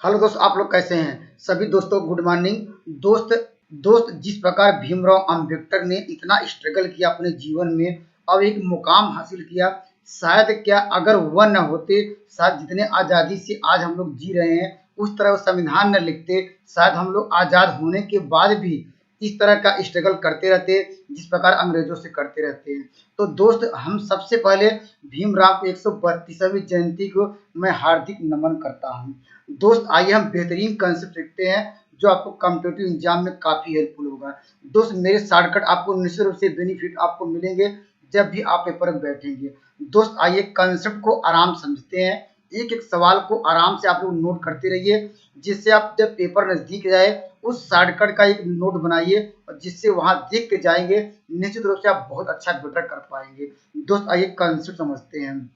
Hello दोस्त, आप लोग कैसे हैं? सभी दोस्तों गुड मॉर्निंग। दोस्त दोस्त जिस प्रकार भीमराव अंबेडकर ने इतना स्ट्रगल किया अपने जीवन में और एक मुकाम हासिल किया, शायद क्या अगर वह न होते, शायद जितने आज़ादी से आज हम लोग जी रहे हैं उस तरह वो संविधान न लिखते, शायद हम लोग आज़ाद होने के बाद भी इस तरह का स्ट्रगल करते रहते जिस प्रकार अंग्रेजों से करते रहते हैं। तो दोस्त, हम सबसे पहले भीमराव को 132वीं जयंती को मैं हार्दिक नमन करता हूँ। दोस्त, आइए हम बेहतरीन कंसेप्ट सीखते हैं जो आपको कॉम्पिटिटिव एग्जाम में काफी हेल्पफुल होगा। दोस्त, मेरे शॉर्टकट आपको निश्चित रूप से बेनिफिट आपको मिलेंगे जब भी आप पेपर में बैठेंगे। दोस्त, आइए कंसेप्ट को आराम समझते हैं। एक एक सवाल को आराम से आप लोग नोट करते रहिए, जिससे आप जब पेपर नजदीक जाए उस शॉर्टकट का एक नोट बनाइए और जिससे वहां देख के जाएंगे, निश्चित रूप से आप बहुत अच्छा बेटर कर पाएंगे। दोस्त, आइए कंसेप्ट समझते हैं।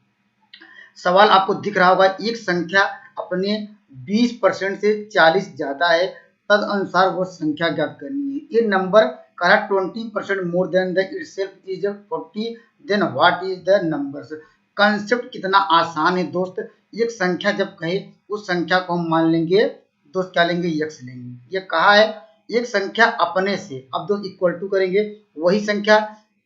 सवाल आपको दिख रहा होगा, एक संख्या अपने 20% से 40 ज्यादा है, तद अनुसार वो संख्या ज्ञात करनी है। ये नंबर कहा 20% more than the itself is 40, then what is the numbers. Concept कितना आसान है दोस्त। एक संख्या जब कहे उस संख्या को हम मान लेंगे दोस्त, क्या लेंगे? यक्स लेंगे। ये कहा है एक संख्या अपने से, अब दोस्त इक्वल टू करेंगे वही संख्या।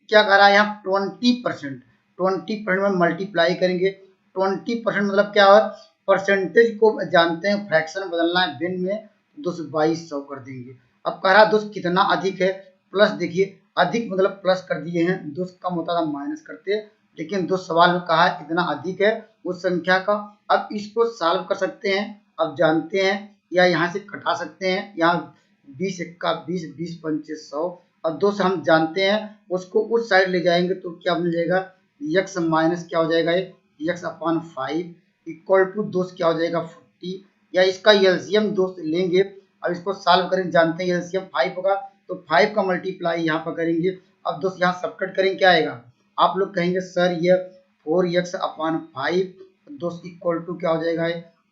क्या कह रहा है यहाँ? 20%। 20% में मल्टीप्लाई करेंगे। 20% मतलब क्या है? परसेंटेज को जानते हैं, फ्रैक्शन बदलना है भिन्न में, दोस्त 2200 कर देंगे। अब कह रहा दोस्त कितना अधिक है? प्लस, देखिए अधिक मतलब प्लस कर दिए हैं दोस्त, कम होता था माइनस करते, लेकिन दोस्त सवाल में कहा है कितना अधिक है उस संख्या का। अब इसको सॉल्व कर सकते हैं, अब जानते हैं, या यहाँ से कटा सकते हैं। यहाँ 20 एक्का 20, 20 पंचे 100, और दोस्त हम जानते हैं उसको उस साइड ले जाएंगे तो क्या मिल जाएगा? यक्स माइनस क्या हो जाएगा? यक्स अपॉन 5 इक्वल टू दोस्त क्या हो जाएगा? 40। या इसका एलसीएम दोस्त लेंगे, अब इसको सॉल्व करें, जानते हैं एलसीएम 5 होगा, तो 5 का मल्टीप्लाई यहाँ पर करेंगे। अब दोस्त यहाँ सबकट करें, क्या आएगा? आप लोग कहेंगे सर ये 4x अपॉन 5 दोस्त इक्वल टू क्या हो जाएगा?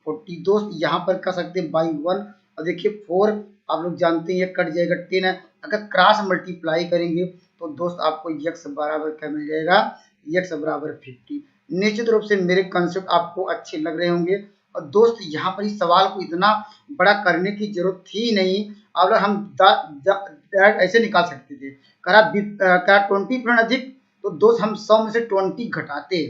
40। दोस्त यहाँ पर कर सकते हैं बाई 1, और देखिए 4 आप लोग जानते हैं ये कट जाएगा 10 है। अगर क्रॉस मल्टीप्लाई करेंगे तो दोस्त आपको x बराबर क्या मिल जाएगा? x बराबर 50। निश्चित रूप से मेरे कंसेप्ट आपको अच्छे लग रहे होंगे। और दोस्त यहाँ पर इस सवाल को इतना बड़ा करने की जरूरत थी नहीं, अगर हम डायरेक्ट ऐसे निकाल सकते थे। करा 20% अधिक, तो दोस्त हम 100 में से 20 घटाते,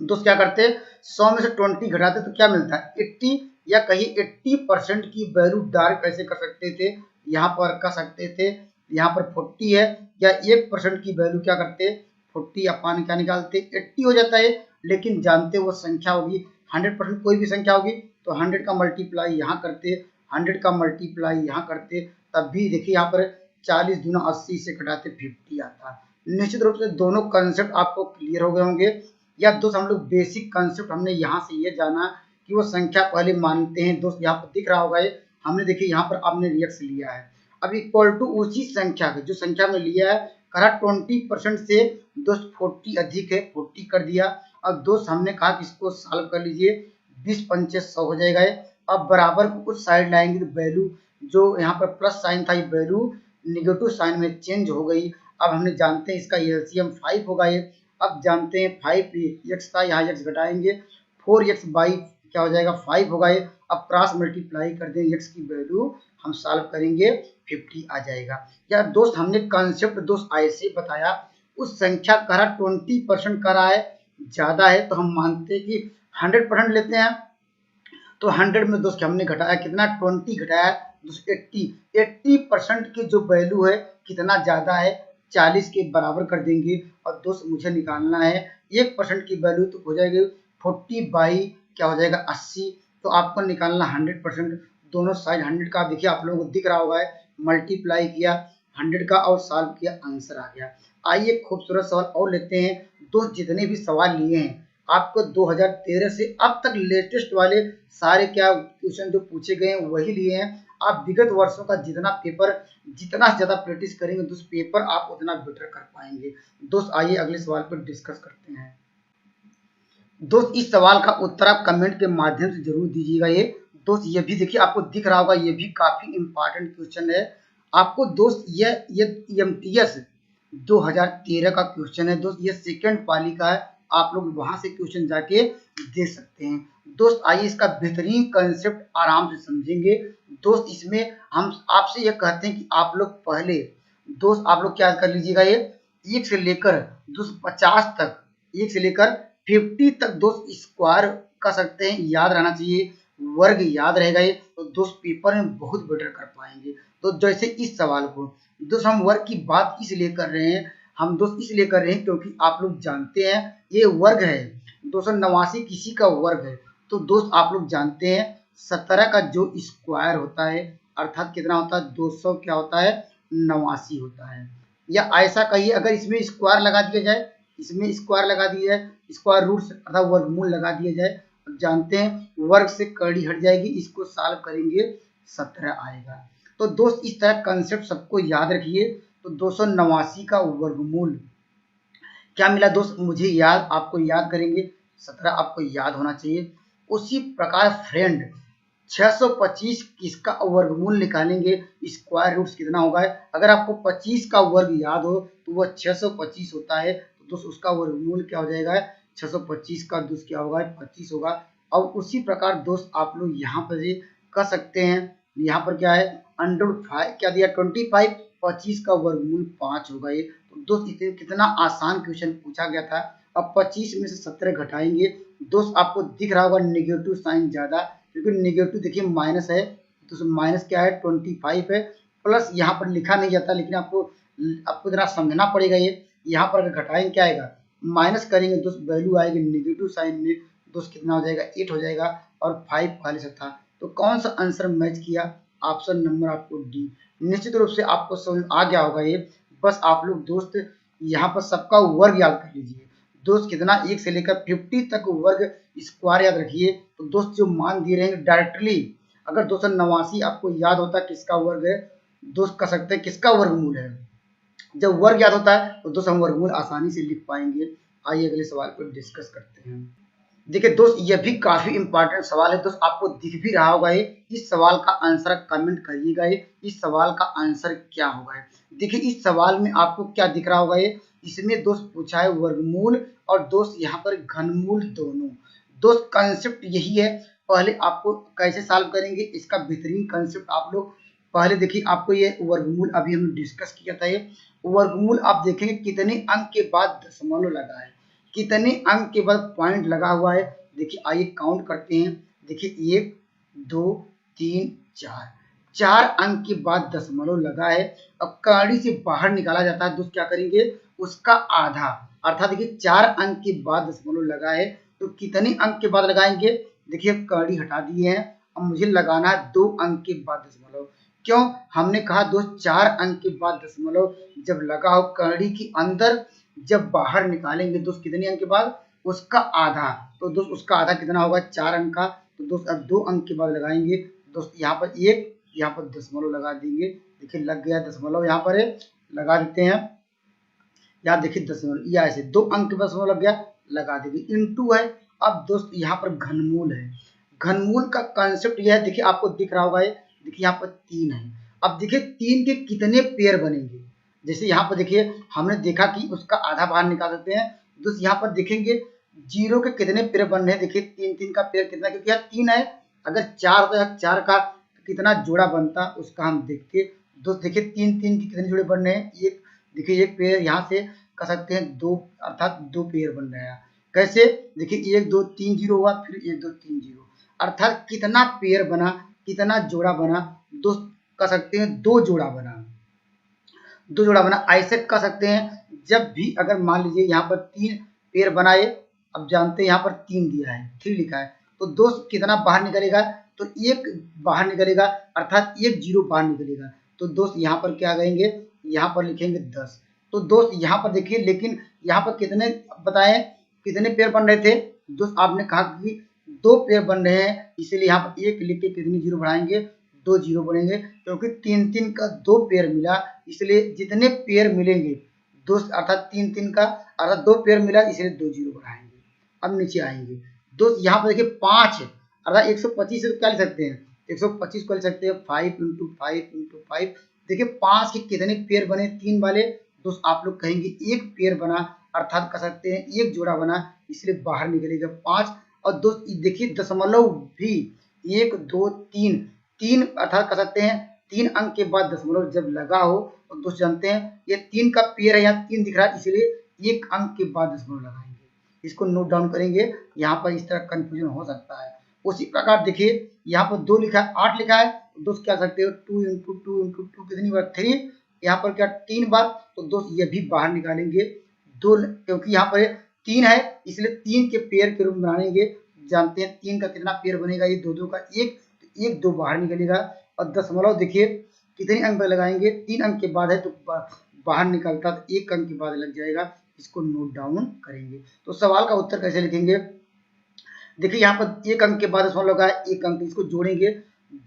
दोस्त क्या करते? 100 में से 20 घटाते तो क्या मिलता है? 80, या कहीं 80% की वैल्यू डायरेक्ट कैसे कर सकते थे? यहाँ पर कर सकते थे, यहाँ पर 40 है, या 1% की वैल्यू क्या करते? 40 अपान क्या निकालते? 80 हो जाता है। लेकिन जानते वो संख्या होगी 100%, कोई भी संख्या होगी तो 100 का मल्टीप्लाई यहाँ करते, 100 का मल्टीप्लाई यहाँ करते, तब भी देखिए यहाँ पर 40 दूना 80 से घटाते 50 आता। निश्चित रूप से दोनों कंसेप्ट आपको क्लियर हो गए होंगे। या दोस्त हम लोग बेसिक कंसेप्ट हमने यहाँ से ये जाना कि वो संख्या पहले मानते हैं। दोस्त यहाँ पर दिख रहा होगा, ये हमने देखिए यहाँ पर आपने रिएक्स लिया है। अब इक्वल टू उसी संख्या का जो संख्या में लिया है, कहा 20% से दोस्त 40 अधिक है, 40 कर दिया। अब दोस्त हमने कहा कि इसको सॉल्व कर लीजिए, 20 पंचे 100 हो जाएगा। अब बराबर को कुछ साइड लाएंगे तो वैल्यू जो यहाँ पर प्लस साइन था ये वैल्यू निगेटिव साइन में चेंज हो गई। अब हमने जानते हैं इसका एलसीएम 5 होगा ये। अब जानते हैं 5 एक्स था, यहाँ एक्स घटाएंगे, 4x बाई क्या हो जाएगा? 5 होगा ये। अब क्रॉस मल्टीप्लाई कर देंगे, एक्स की वैल्यू हम सॉल्व करेंगे 50 आ जाएगा। या दोस्त हमने कंसेप्ट दोस्त ऐसे बताया, उस संख्या का 20% का रहा है ज्यादा है तो हम मानते हैं कि 100% लेते हैं। तो 100 में दोस्त हमने घटाया कितना? 20 घटाया दोस्त 80% की जो वैल्यू है कितना ज्यादा है? 40 के बराबर कर देंगे। और दोस्त मुझे निकालना है 1% की वैल्यू, तो हो जाएगी 40 बाई क्या हो जाएगा? 80। तो आपको निकालना 100%, दोनों साइड 100 का देखिए आप लोगों को दिख रहा होगा, मल्टीप्लाई किया 100 का और सॉल्व किया, आंसर आ गया। आइए खूबसूरत सवाल और लेते हैं। दोस्त जितने भी सवाल लिए हैं आपको 2013 से अब तक लेटेस्ट वाले सारे क्या क्वेश्चन जो पूछे गए हैं वही लिए हैं। आप विगत वर्षों का जितना पेपर जितना ज्यादा प्रैक्टिस करेंगे दोस्त पेपर आप उतना बेटर कर पाएंगे। दोस्त आइए अगले सवाल पर डिस्कस करते हैं। दोस्त इस सवाल का उत्तर आप कमेंट के माध्यम से जरूर दीजिएगा। ये दोस्त ये भी देखिए आपको दिख रहा होगा, ये भी काफी इंपॉर्टेंट क्वेश्चन है आपको दोस्त। ये एमटीएस 2013 का क्वेश्चन है दोस्त, ये सेकंड पाली का है। आप लोग वहां से क्वेश्चन जाके देख सकते हैं। दोस्त आइए इसका बेहतरीन कंसेप्ट आराम से समझेंगे। दोस्त इसमें हम आपसे यह कहते हैं कि आप लोग पहले दोस्त आप लोग क्या कर लीजिएगा, ये 1 से लेकर दोस्त 50 तक, 1 से लेकर 50 तक दोस्त स्क्वायर कर सकते हैं, याद रहना चाहिए, वर्ग याद रहेगा ये, तो दोस्त पेपर में बहुत बेटर कर पाएंगे। तो जैसे इस सवाल को दोस्त हम वर्ग की बात इसलिए कर रहे हैं, हम दोस्त इसलिए कर रहे हैं क्योंकि आप लोग जानते हैं ये वर्ग है, 289 किसी का वर्ग है। तो दोस्त आप लोग जानते हैं 17 का जो स्क्वायर होता है अर्थात कितना होता है, 200 क्या होता है, 89 होता है। या ऐसा कहिए अगर इसमें स्क्वायर लगा दिया जाए, इसमें स्क्वायर लगा दिया जाए, स्क्वायर रूट अर्थात वर्गमूल लगा दिया जाए, जानते हैं वर्ग से कड़ी हट जाएगी, इसको सॉल्व करेंगे 17 आएगा। तो दोस्त इस तरह कंसेप्ट सबको याद रखिए। तो 289 का वर्गमूल क्या मिला दोस्त, मुझे याद, आपको याद करेंगे, 17 आपको याद होना चाहिए। उसी प्रकार फ्रेंड 625 किसका वर्गमूल निकालेंगे, स्क्वायर रूट्स कितना होगा। अगर आपको 25 का वर्ग याद हो तो वह 625 होता है, तो दोस्त उसका वर्गमूल क्या हो जाएगा, 625 का दोस्त क्या होगा, 25 होगा। और उसी प्रकार दोस्त आप लोग यहाँ पर ये कर सकते हैं, यहाँ पर क्या है √5 क्या दिया 25, 25 का वर्गमूल 5 होगा ये। तो दोस्त इसे कितना आसान क्वेश्चन पूछा गया था। अब 25 में से 17 घटाएंगे, दोस्त आपको दिख रहा होगा नेगेटिव साइन ज्यादा, क्योंकि नेगेटिव देखिए माइनस है, तो माइनस क्या है 25 है, प्लस यहाँ पर लिखा नहीं जाता, लेकिन आपको जरा समझना पड़ेगा ये। यहाँ पर अगर घटाएंगे क्या आएगा, माइनस करेंगे दोस्त वैल्यू आएगी नेगेटिव साइन में, दोस्त कितना हो जाएगा 8 हो जाएगा, और 5 पहले से था। तो कौन सा आंसर मैच किया, ऑप्शन नंबर आपको डी। निश्चित रूप से आपको समझ आ गया होगा ये। बस आप लोग दोस्त यहाँ पर सबका वर्ग याद कर लीजिए दोस्त, कितना 1 से लेकर 50 तक वर्ग स्क्वायर याद रखिए। तो दोस्त जो मान दिए रहेंगे डायरेक्टली, अगर 289 आपको याद होता है किसका वर्ग है, दोस्त कर सकते हैं किसका वर्गमूल है। जब वर्ग याद होता है तो दोस्त हम वर्गमूल आसानी से लिख पाएंगे। आइए अगले सवाल पर डिस्कस करते हैं। देखिए दोस्त यह भी काफी इंपॉर्टेंट सवाल है दोस्त, आपको दिख भी रहा होगा ये। इस सवाल का आंसर कमेंट करिएगा, ये इस सवाल का आंसर क्या होगा। देखिए इस सवाल में आपको क्या दिख रहा होगा, ये इसमें दोस्त पूछा है वर्गमूल और दोस्त यहाँ पर घनमूल दोनों। दोस्त कंसेप्ट यही है, पहले आपको कैसे सॉल्व करेंगे इसका बेहतरीन कंसेप्ट आप लोग पहले देखिए। आपको ये वर्गमूल अभी हमने डिस्कस किया था, ये वर्गमूल आप देखेंगे कितने अंक के बाद दशमलव लगा है, कितने अंक के बाद पॉइंट लगा हुआ है। देखिए आइए काउंट करते हैं, देखिए 1 2 3 4, 4 अंक के बाद दशमलव लगा है। अब कड़ी से बाहर निकाला जाता है, दोस्त क्या करेंगे उसका आधा, अर्थात देखिए 4 अंक के बाद दशमलव लगा है, तो कितने अंक के बाद लगाएंगे, देखिए कड़ी हटा दिए हैं, अब मुझे लगाना है 2 अंक के बाद दशमलव। क्यों, हमने कहा दोस्त 4 अंक के बाद दशमलव जब लगा हो कड़ी के अंदर, जब बाहर निकालेंगे दोस्त कितने अंक के बाद, उसका आधा। तो दोस्त उसका आधा कितना होगा 4 अंक का, तो दोस्त अब 2 अंक के बाद लगाएंगे दोस्त, यहाँ पर 1, यहाँ पर दशमलव लगा देंगे। देखिए लग गया दशमलव, यहाँ पर लगा देते हैं, यहाँ देखिए दशमलव, या ऐसे 2 अंक के बाद दशमलव लग गया, लगा देंगे, इनटू है। अब दोस्त यहाँ पर घनमूल है, घनमूल का कंसेप्ट यह है, देखिए आपको दिख रहा होगा ये, देखिए यहाँ पर 3 है। अब देखिए 3 के कितने पेयर बनेंगे, जैसे यहाँ पर देखिए हमने देखा कि उसका आधा बाहर निकाल सकते हैं, दोस्त यहाँ पर देखेंगे 0 के कितने पेयर बन रहे हैं, देखिए 3 3 का पेयर कितना, क्योंकि यहाँ 3 है, अगर 4 होता है 4 का कितना जोड़ा बनता उसका हम देखते। दोस्त देखिए 3 3 के कितने जोड़े बन रहे हैं, एक देखिए एक पेयर यहाँ से कर सकते हैं 2, अर्थात 2 पेयर बन रहे हैं। कैसे, देखिए 1 2 3 0 हुआ, फिर 1 2 3 0, अर्थात कितना पेयर बना, कितना जोड़ा बना, दोस्त कर सकते हैं 2 जोड़ा बना, 2 जोड़ा बना। ऐसे कर सकते हैं जब भी अगर मान लीजिए यहाँ पर 3 पेयर बनाए, अब जानते हैं यहाँ पर 3 दिया है, 3 लिखा है, तो दोस्त कितना बाहर निकलेगा, तो 1 बाहर निकलेगा, अर्थात 1 0 बाहर निकलेगा। तो दोस्त यहाँ पर क्या करेंगे, यहाँ पर लिखेंगे 10। तो दोस्त यहाँ पर देखिए, लेकिन यहाँ पर कितने बताएं, कितने पेयर बन रहे थे दोस्त, आपने कहा कि 2 पेयर बन रहे हैं, इसीलिए यहाँ पर 1 लिख के कितनी 0 बढ़ाएंगे, 2 0 बनेंगे, क्योंकि 3 3 का 2 पेयर मिला, इसलिए जितने पेयर मिलेंगे दोस्त, अर्थात 3 3 का अर्थात 2 पेयर मिला, इसलिए 2 0 बढ़ाएंगे। अब नीचे आएंगे दोस्त, यहाँ पर देखिए 5 अर्थात 125 से क्या लिख सकते हैं, 125 को लिख सकते हैं 5 × 5 × 5। देखिए 5 के कितने पेयर बने, 3 वाले, दोस्त आप लोग कहेंगे 1 पेयर बना, अर्थात कर सकते हैं 1 जोड़ा बना, इसलिए बाहर निकलेगा 5, और दोस्त देखिए दशमलव भी 1 2 3 3 अर्थात कर सकते हैं 3 अंक के बाद दशमलव जब लगा हो तो दोस्त जानते हैं ये 3 का पेयर है, यहाँ 3 दिख रहा है इसलिए 1 अंक के बाद दशमलव लगाएंगे। इसको नोट डाउन करेंगे, यहाँ पर इस तरह कंफ्यूजन हो सकता है। उसी प्रकार देखिए यहाँ पर 2 लिखा है 8 लिखा है तो दोस्त क्या सकते हो 2 इंटू 2 इंटू 2 कितनी बार 3, यहाँ पर क्या 3 बार, तो दोस्त ये भी बाहर निकालेंगे 2 क्योंकि यहाँ पर 3 है इसलिए 3 के पेयर के रूप में बनाएंगे। जानते हैं 3 का कितना पेयर बनेगा, ये 2 2 का 1 तो 1 2 बाहर निकलेगा। और दशमलव देखिए कितने अंक पर लगाएंगे, 3 अंक के बाद है तो बाहर निकलता तो 1 अंक के बाद लग जाएगा। इसको नोट डाउन करेंगे। तो सवाल का उत्तर कैसे लिखेंगे, देखिए यहाँ पर 1 अंक के बाद दशमलव लगा है 1 अंक, इसको जोड़ेंगे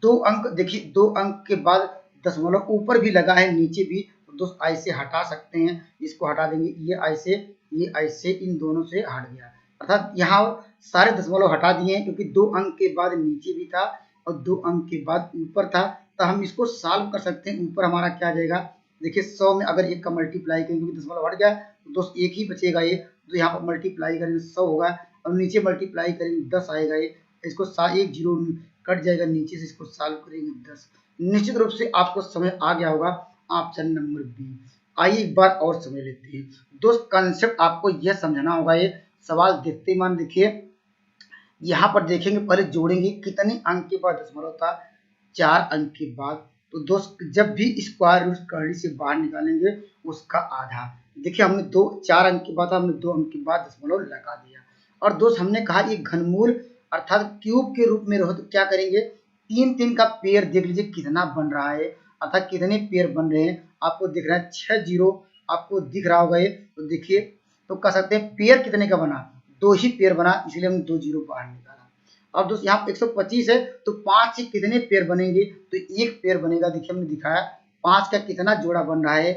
2 अंक, देखिए 2 अंक के बाद दशमलव ऊपर भी लगा है नीचे भी, तो दोस्त ऐसे हटा सकते हैं, इसको हटा देंगे, ये ऐसे इन दोनों से हट गया। अर्थात यहाँ सारे दशमलव हटा दिए क्योंकि 2 अंक के बाद नीचे भी था और 2 अंक के बाद ऊपर था, तो हम इसको सॉल्व कर सकते हैं। ऊपर हमारा क्या आ जाएगा, देखिए 100 में अगर 1 का मल्टीप्लाई करेंगे क्योंकि दशमलव हट गया तो दोस्त 1 ही बचेगा, ये तो यहाँ पर मल्टीप्लाई करेंगे 100 होगा और नीचे मल्टीप्लाई करेंगे 10 आएगा, ये इसको 1 जीरो कट जाएगा नीचे से, इसको सॉल्व करेंगे 10। निश्चित रूप से आपको समझ आ गया होगा ऑप्शन नंबर बी। आइए एक बार और समझ लेते हैं दोस्त, कंसेप्ट आपको यह समझना होगा। ये सवाल देखते ही मान देखिए यहाँ पर देखेंगे, पहले जोड़ेंगे कितने अंक के बाद दशमलव था, 4 अंक के बाद, तो दोस्त जब भी स्क्वायर रूट करनी से बाहर निकालेंगे उसका आधा। देखिए हमने 4 अंक के बाद हमने 2 अंक के बाद दशमलव लगा दिया। और दोस्त हमने कहा ये घनमूल अर्थात क्यूब के रूप में रहो तो क्या करेंगे, 3 का पेयर देख लीजिए कितना बन रहा है, अर्थात कितने पेयर बन रहे हैं आपको दिख रहा है 6 जीरो आपको दिख रहा होगा ये, तो देखिए तो कह सकते हैं पेयर कितने का बना, 2 ही पेयर बना, इसलिए हमने 2 जीरो बाहर निकाला। अब दोस्त यहाँ 125 है तो 5 से कितने पेयर बनेंगे, तो 1 पेयर बनेगा। देखिए हमने दिखाया 5 का कितना जोड़ा बन रहा है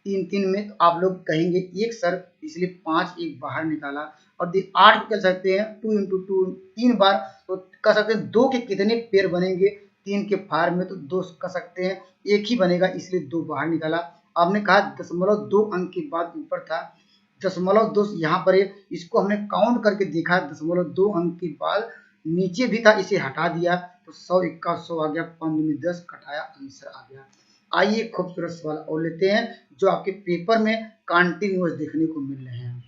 3 में, तो आप लोग कहेंगे 1 सर, इसलिए 5 1 बाहर निकाला। और 8 कर सकते हैं 2 इंटू 2 3 बार, तो कह सकते हैं 2 के कितने पेयर बनेंगे 3 के फार में, तो 2 कह सकते हैं 1 ही बनेगा, इसलिए 2 बाहर निकाला। आपने कहा दशमलव 2 अंक के बाद ऊपर था, दशमलव दोस्त यहाँ पर इसको हमने काउंट करके देखा, दशमलव 2 अंक के बाद नीचे भी था, इसे हटा दिया तो 100 1 100 आ गया, 5 में 10 कटाया, आंसर आ गया। आइए खूबसूरत सवाल और लेते हैं जो आपके पेपर में कंटिन्यूअस देखने को मिल रहे हैं।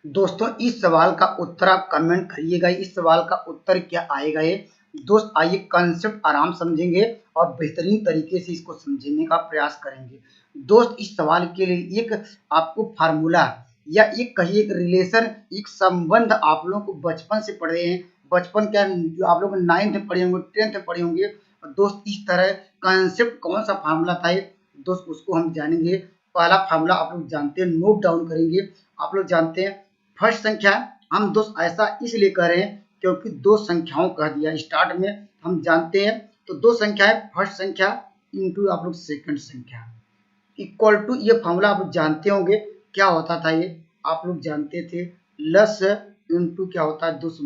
दोस्तों इस सवाल का उत्तर आप कमेंट करिएगा, इस सवाल का उत्तर क्या आएगा ये। दोस्त आइए कंसेप्ट आराम समझेंगे और बेहतरीन तरीके से इसको समझने का प्रयास करेंगे। दोस्त इस सवाल के लिए एक आपको फार्मूला या एक कहिए एक रिलेशन, एक संबंध आप लोगों को बचपन से पढ़े हैं, बचपन क्या जो आप लोग 9th में पढ़े होंगे 10th में पढ़े होंगे। दोस्त इस तरह कंसेप्ट कौन सा फार्मूला था ये दोस्त उसको हम जानेंगे। पहला फार्मूला आप लोग जानते हैं, नोट डाउन करेंगे। आप लोग जानते हैं फर्स्ट संख्या, हम दोस्त ऐसा इसलिए कह रहे हैं क्योंकि 2 संख्याओं कह दिया स्टार्ट में, हम जानते हैं तो 2 संख्या है, फर्स्ट संख्या इंटू आप लोग सेकंड संख्या इक्वल टू, ये फार्मूला आप लोग जानते होंगे क्या होता था, ये आप लोग जानते थे लस इंटू क्या होता है दोस्त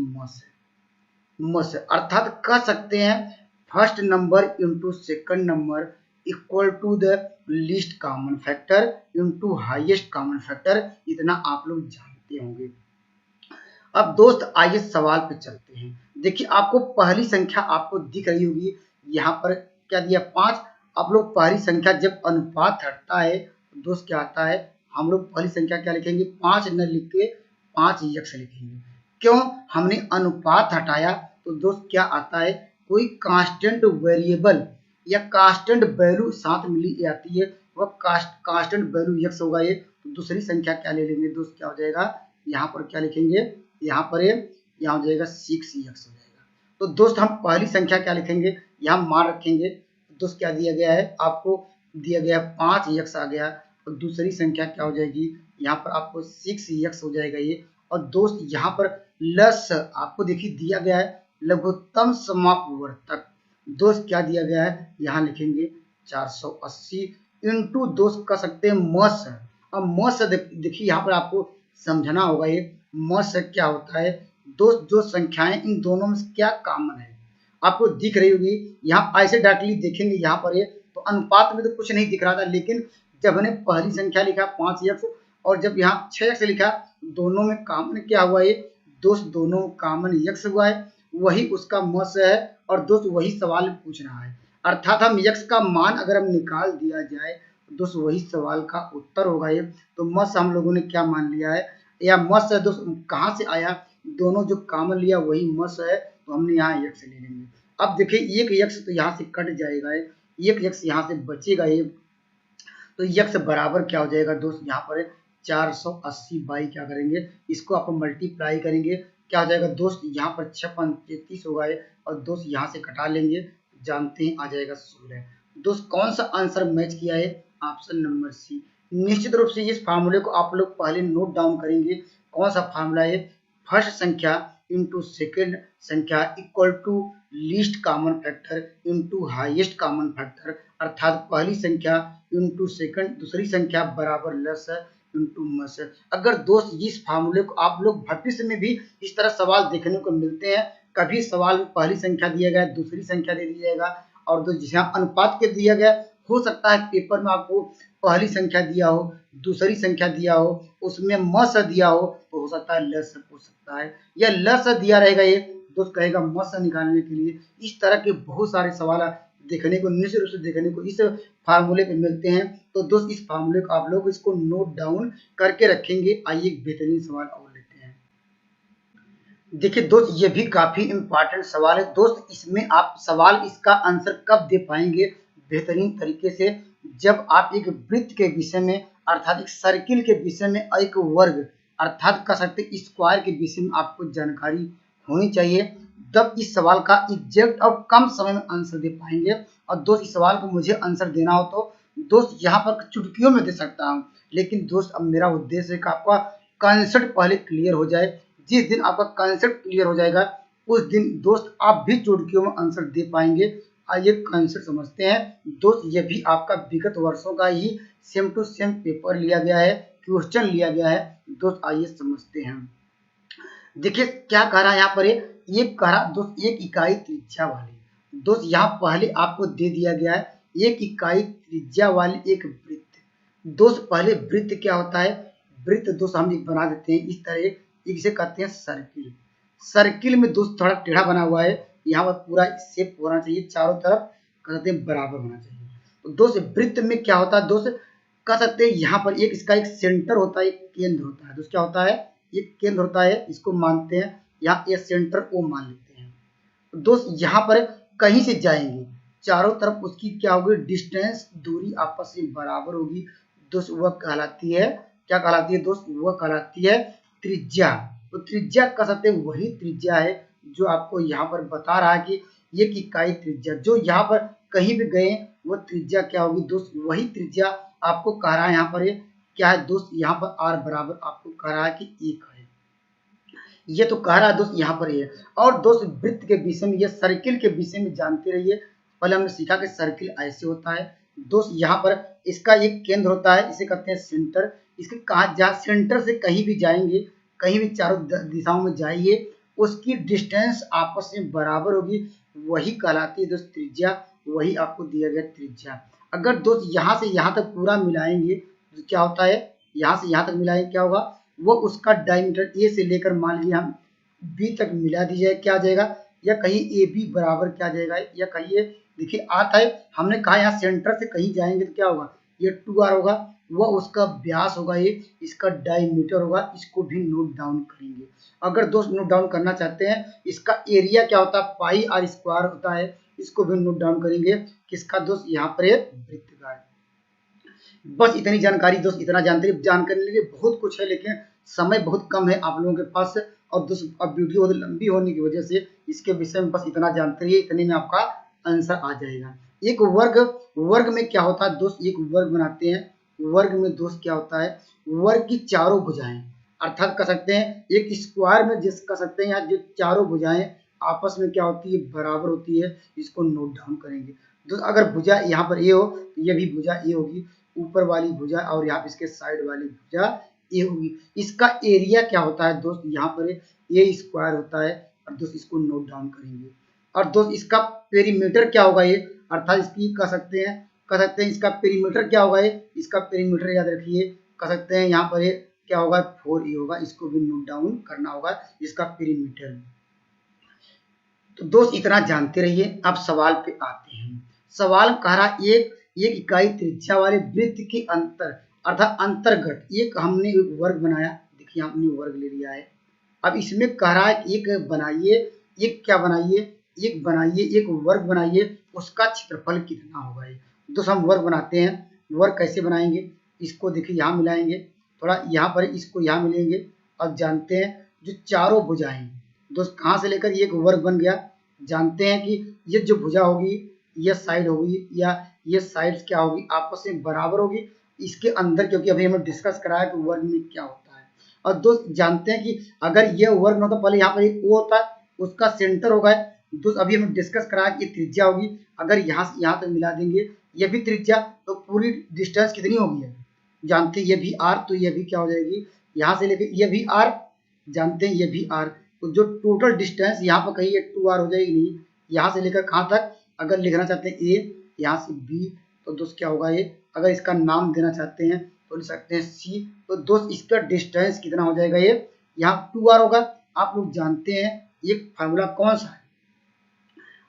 मस, अर्थात कह सकते हैं first number into second number equal to the least common factor into highest common factor, इतना आप लोग जानते होंगे। अब दोस्त आइए सवाल पे चलते हैं। देखिए आपको पहली संख्या आपको दिख रही होगी, यहाँ पर क्या दिया 5। आप लोग पहली संख्या जब अनुपात हटता है तो दोस्त क्या आता है, हम लोग पहली संख्या क्या लिखेंगे 5 न लिख के 5 यक्ष लिखेंगे। क्यों, हमने अनुपात हटाया तो दोस्त क्या आता है, कोई कांस्टेंट वेरिएबल या कांस्टेंट वैल्यू साथ मिली आती है, वह कांस्टेंट वैल्यू यक्ष होगा ये। तो दूसरी संख्या क्या ले लेंगे दोस्त, क्या हो जाएगा, यहाँ पर क्या लिखेंगे, यहाँ पर यहाँ हो जाएगा 6 यक्ष हो जाएगा। तो दोस्त हम पहली संख्या क्या लिखेंगे, यहाँ मान रखेंगे, दोस्त क्या दिया गया है आपको, दिया गया 5 यक्ष आ गया। और दूसरी संख्या क्या हो जाएगी, यहाँ पर आपको 6 यक्ष हो जाएगा ये। और दोस्त यहाँ पर लस आपको देखिए दिया गया है लघुत्तम समापवर्तक, दोस्त क्या दिया गया है, यहाँ लिखेंगे 480 इंटू दोस्त कर सकते हैं मस। अब मस देखिए यहाँ पर आपको समझना होगा, ये मस क्या होता है दोस्त, जो संख्याएं इन दोनों में क्या कॉमन है आपको दिख रही होगी। यहाँ ऐसे डायरेक्टली देखेंगे यहाँ पर ये तो अनुपात में तो कुछ नहीं दिख रहा था, लेकिन जब हमने पहली संख्या लिखा 5 यक्ष और जब यहाँ 6 यक्ष लिखा, दोनों में कॉमन क्या हुआ, ये दोस्त दोनों कॉमन यक्स हुआ है, वही उसका मस है और दोस्त वही सवाल पूछ रहा है। अर्थात हम यक्स का मान अगर हम निकाल दिया जाए तो दोस्त वही सवाल का उत्तर होगा ये। तो मस हम लोगों ने क्या मान लिया है, या मस है दोस्त कहाँ से आया, दोनों जो कॉमन लिया वही मस है, तो हमने यहाँ यक्स ले लेंगे। अब देखिए एक यक्स तो यहाँ से कट जाएगा, एक यक्स यहाँ से बचेगा ये, तो यक्स बराबर क्या हो जाएगा दोस्त, यहाँ पर 480 बाई क्या करेंगे, इसको आप मल्टीप्लाई करेंगे, क्या हो जाएगा दोस्त, यहाँ पर 6 होगा ये, और दोस्त यहाँ से कटा लेंगे, जानते हैं आ जाएगा 16। दोस्त कौन सा आंसर मैच किया है, ऑप्शन नंबर सी। निश्चित रूप से इस फार्मूले को आप लोग पहले नोट डाउन करेंगे। कौन सा फार्मूला है, फर्स्ट संख्या इंटू सेकेंड संख्या equal to least common factor into highest common factor, अर्थात पहली संख्या इंटू सेकंड दूसरी संख्या बराबर लस इंटू मस। अगर दोस्त इस फार्मूले को आप लोग भविष्य में भी इस तरह सवाल देखने को मिलते हैं, कभी सवाल में पहली संख्या दिया गया दूसरी संख्या दे दिया जाएगा, और दोस्त जिसे अनुपात के दिया गया, हो सकता है पेपर में आपको पहली संख्या दिया हो दूसरी संख्या दिया हो उसमें मस दिया हो, तो हो सकता है लस हो सकता है, या लस दिया रहेगा ये दोस्त कहेगा मस निकालने के लिए। इस तरह के बहुत सारे सवाल देखने को निश्चित रूप से देखने को इस फार्मूले पे मिलते हैं। तो दोस्त इस फार्मूले को आप लोग इसको नोट डाउन करके रखेंगे। आइए एक बेहतरीन सवाल और लेते हैं। देखिए दोस्त ये भी काफी इंपॉर्टेंट सवाल है दोस्त, इसमें आप सवाल इसका आंसर कब दे पाएंगे बेहतरीन तरीके से, जब आप एक वृत्त के विषय में अर्थात एक सर्किल के विषय में, एक वर्ग अर्थात कह सकते स्क्वायर के विषय में आपको जानकारी होनी चाहिए, तब इस सवाल का एग्जैक्ट और कम समय में आंसर दे पाएंगे। और दोस्त इस सवाल को मुझे आंसर देना हो तो दोस्त यहाँ पर चुटकियों में दे सकता हूँ, लेकिन दोस्त अब मेरा उद्देश्य है कि आपका कॉन्सेप्ट पहले क्लियर हो जाए। जिस दिन आपका कॉन्सेप्ट क्लियर हो जाएगा उस दिन दोस्त आप भी चुटकियों में आंसर दे पाएंगे। आइए कॉन्सेप्ट समझते हैं दोस्त, ये भी आपका विगत वर्षों का ही सेम टू सेम पेपर लिया गया है, क्वेश्चन लिया गया है दोस्त, आइए समझते हैं। देखिए क्या कह रहा है यहाँ पर, ये कह रहा दोस्त एक इकाई त्रिज्या वाली, दोस्त यहाँ पहले आपको दे दिया गया है एक इकाई त्रिज्या वाली एक वृत्त। दोस्त पहले वृत्त क्या होता है, वृत्त दोस्त हम एक बना देते हैं इस तरह, इसे कहते हैं सर्किल। सर्किल में दोस्त थोड़ा टेढ़ा बना हुआ है, यहाँ पर पूरा शेप होना चाहिए, चारों तरफ कहते हैं बराबर होना चाहिए। तो दोस्त वृत्त में क्या होता है दोस्त, कह सकते हैं यहाँ पर एक इसका एक सेंटर होता है, एक केंद्र होता है। दोस्त क्या होता है, एक केंद्र होता है, इसको मानते हैं यहाँ ये सेंटर ओ मान लेते हैं। तो दोस्त यहाँ पर कहीं से जाएंगे चारों तरफ उसकी क्या होगी, डिस्टेंस दूरी आपस में बराबर होगी दोस्त, वह कहलाती है, क्या कहलाती है दोस्त, वह कहलाती है त्रिज्या। तो त्रिज्या कह सकते हैं वही त्रिज्या है जो आपको यहाँ पर बता रहा है कि एक इकाई त्रिज्या, जो यहाँ पर कहीं भी गए वो त्रिज्या क्या होगी दोस्त, वही त्रिज्या आपको कह रहा है यहाँ पर क्या है दोस्त, यहाँ पर आर बराबर आपको कह रहा है कि 1 है, ये तो कह रहा है दोस्त यहाँ पर ये। और दोस्त वृत्त के विषय में, ये सर्किल के विषय में जानते रहिए। पहले हमने सीखा कि सर्किल ऐसे होता है दोस्त, यहाँ पर इसका एक केंद्र होता है, इसे कहते हैं सेंटर। इसके कहा जहाँ सेंटर से कहीं भी जाएंगे, कहीं भी चारों दिशाओं में जाइए, उसकी डिस्टेंस आपस में बराबर होगी, वही कहलाती है दोस्त त्रिज्या, वही आपको दिया गया त्रिज्या। अगर दोस्त यहाँ से यहाँ तक पूरा मिलाएंगे तो क्या होता है, यहाँ से यहाँ तक मिलाएंगे क्या होगा, वो उसका डायमीटर ए से लेकर मान लीजिए हम बी तक मिला दीजिए, क्या आ जाएगा, या कहीं ए बी बराबर क्या आ जाएगा, या कहिए देखिए आता है, हमने कहा यहाँ सेंटर से कहीं जाएंगे तो क्या होगा, ये 2r होगा, वह उसका व्यास होगा, ये इसका डायमीटर होगा, इसको भी नोट डाउन करेंगे। अगर दोस्त नोट डाउन करना चाहते हैं, इसका एरिया क्या होता है, पाई आर स्क्वायर होता है, इसको भी नोट डाउन करेंगे। किसका दोस्त, यहाँ पर वृत्त का। बस इतनी जानकारी दोस्त, इतना जानकारी के लिए बहुत कुछ है, लेकिन समय बहुत कम है आप लोगों के पास, और दोस्त अब वीडियो लंबी होने की वजह से इसके विषय में बस इतना जानते रहिए, इतने में आपका आंसर आ जाएगा। एक वर्ग में क्या होता है दोस्त, एक वर्ग बनाते हैं, वर्ग में दोस्त क्या होता है, वर्ग की चारों भुजाएं, अर्थात कह सकते हैं एक स्क्वायर में जिस कह सकते हैं यहाँ जो चारों भुजाएं आपस में क्या होती है, बराबर होती है, इसको नोट डाउन करेंगे। दोस्त अगर भुजा यहाँ पर ए हो तो ये भी भुजा ए होगी, ऊपर वाली भुजा और यहाँ पे इसके साइड वाली भुजा ए होगी। इसका एरिया क्या होता है दोस्त, यहाँ पर ए स्क्वायर होता है, और दोस्त इसको नोट डाउन करेंगे। और दोस्त इसका पेरीमीटर क्या होगा, ये अर्थात इसकी कह सकते हैं इसका पेरीमीटर क्या होगा, ये इसका पेरीमीटर याद रखिए, कह सकते हैं यहाँ पर क्या होगा 4a होगा। इसको भी नोट डाउन करना होगा इसका पेरीमीटर। तो दोस्त इतना जानते रहिए। अब सवाल पे आते हैं। सवाल कह रहा एक इकाई त्रिज्या वाले वृत्त के अंतर अर्थात अंतर्गत एक हमने एक वर्ग बनाया। देखिए हमने वर्ग ले लिया है। अब इसमें कह रहा है एक बनाइए, एक क्या बनाइए, एक वर्ग बनाइए, उसका क्षेत्रफल कितना होगा। ये दोस्त हम वर्ग बनाते हैं। वर्ग कैसे बनाएंगे, इसको देखिए यहाँ मिलाएंगे, थोड़ा यहाँ पर इसको यहाँ मिलेंगे। अब जानते हैं जो चारों भुजाएं दोस्त कहाँ से लेकर ये एक वर्ग बन गया। जानते हैं कि ये जो भुजा होगी, ये साइड होगी या ये साइड क्या होगी, आपस में बराबर होगी। इसके अंदर क्योंकि अभी हमने डिस्कस कराया कि वर्ग में क्या होता है। और दोस्त जानते हैं कि अगर ये वर्ग ना तो पहले यहाँ पर एक ओ होता है, उसका सेंटर होगा। दोस्त अभी हमने डिस्कस कराया कि त्रिज्या होगी, अगर यहाँ से यहाँ तक मिला देंगे ये भी त्रिज्या, तो पूरी डिस्टेंस कितनी होगी है जानते हैं, ये भी आर, तो ये भी क्या हो जाएगी, यहाँ से लेकर ये भी आर, जानते हैं ये भी आर। तो जो टोटल डिस्टेंस यहाँ पर कहीं 2r हो जाएगी नहीं, यहाँ से लेकर कहाँ तक, अगर लिखना चाहते हैं a, यहाँ से b, तो दोस्त क्या होगा ये, अगर इसका नाम देना चाहते हैं तो लिख सकते हैं c। तो दोस्त इसका डिस्टेंस कितना हो जाएगा, ये यहाँ 2r होगा। आप लोग जानते हैं एक फार्मूला कौन सा है,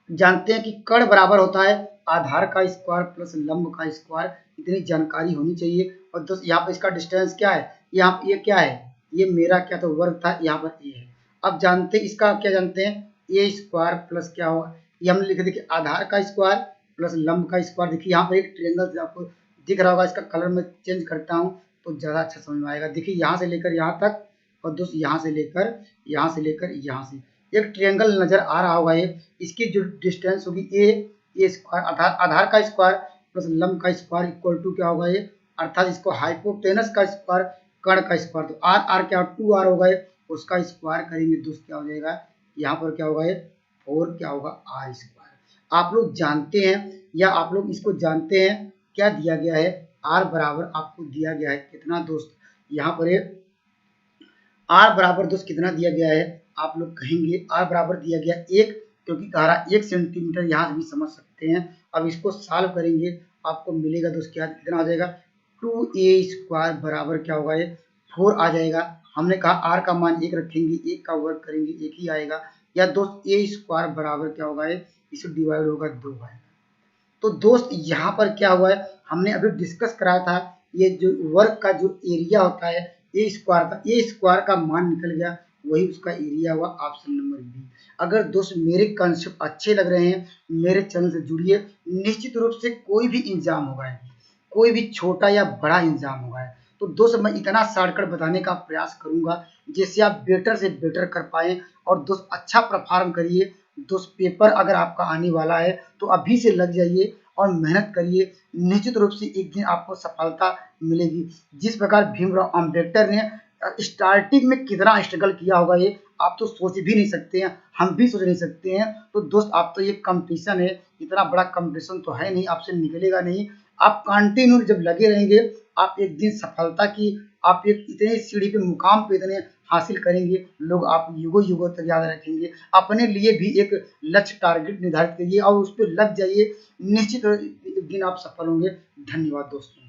जानते हैं कि कर्ण बराबर होता है आधार का स्क्वायर प्लस लंब का स्क्वायर। इतनी जानकारी होनी चाहिए। और दोस्त यहाँ पर इसका डिस्टेंस क्या है, यहाँ ये क्या है, ये मेरा क्या तो वर्ग था, यहाँ पर ए है। अब जानते हैं इसका क्या जानते हैं, ए स्क्वायर प्लस क्या होगा, ये हमने लिखे देखिए आधार का स्क्वायर प्लस लंब का स्क्वायर। देखिए यहाँ पर एक ट्रायंगल आपको दिख रहा होगा, इसका कलर मैं चेंज करता हूँ तो ज़्यादा अच्छा समझ में आएगा। देखिए यहाँ से लेकर यहाँ तक, और दोस्त यहाँ से लेकर यहाँ से एक ट्रायंगल नजर आ रहा होगा। ये इसकी जो डिस्टेंस होगी ए स्क्वायर आधार का स्क्वायर प्लस लंब का स्क्वायर इक्वल टू क्या होगा ये, अर्थात इसको हाइपोटेनस का स्क्वायर कर्ण का स्क्वायर, तो आर क्या 2r होगा, उसका स्क्वायर करेंगे दोस्त क्या हो जाएगा, यहाँ पर क्या होगा ये 4 क्या होगा आर स्क्वायर। आप लोग जानते हैं या आप लोग इसको जानते हैं क्या दिया गया है, आर बराबर आपको दिया गया है कितना दोस्त, यहाँ पर आर बराबर दोस्त कितना दिया गया है, आप लोग कहेंगे आर बराबर दिया गया 1, क्योंकि धारा 1 सेंटीमीटर यहाँ से भी समझ सकते हैं। अब इसको सॉल्व करेंगे आपको मिलेगा दोस्त क्या कितना आ जाएगा, 2a स्क्वायर बराबर क्या होगा ये 4 आ जाएगा। हमने कहा आर का मान 1 रखेंगे, 1 का वर्ग करेंगे 1 ही आएगा। या दोस्त a स्क्वायर बराबर क्या होगा ये, इसे डिवाइड होगा 2 आएगा। तो दोस्त यहाँ पर क्या हुआ है, हमने अभी डिस्कस कराया था ये जो वर्ग का जो एरिया होता है ए स्क्वायर का, ए स्क्वायर का मान निकल गया, वही उसका एरिया हुआ। Option number B. अगर दोस्त मेरे कंसेप्ट अच्छे लग रहे हैं मेरे चैनल से जुड़िए, निश्चित रूप से कोई भी एग्जाम होगा, कोई भी छोटा या बड़ा एग्जाम होगा, तो दोस्त मैं इतना शॉर्टकट बताने का प्रयास करूंगा जिससे आप बेटर से बेटर कर पाए। और दोस्त अच्छा परफॉर्म करिए दोस्त, पेपर अगर आपका आने वाला है तो अभी से लग जाइए और मेहनत करिए, निश्चित रूप से एक दिन आपको सफलता मिलेगी। जिस प्रकार भीमराव अंबेडकर ने स्टार्टिंग में कितना स्ट्रगल किया होगा ये आप तो सोच भी नहीं सकते हैं, हम भी सोच नहीं सकते हैं। तो दोस्त आप तो ये कंपटीशन है, इतना बड़ा कंपटीशन तो है नहीं, आपसे निकलेगा नहीं। आप कंटिन्यू जब लगे रहेंगे आप एक दिन सफलता की, आप एक इतने सीढ़ी पे मुकाम पे इतने हासिल करेंगे, लोग आप युगों युगों तक याद रखेंगे। अपने लिए भी एक लक्ष्य टारगेट निर्धारित करिए और उस पर लग जाइए, निश्चित एक दिन आप सफल होंगे। धन्यवाद दोस्तों।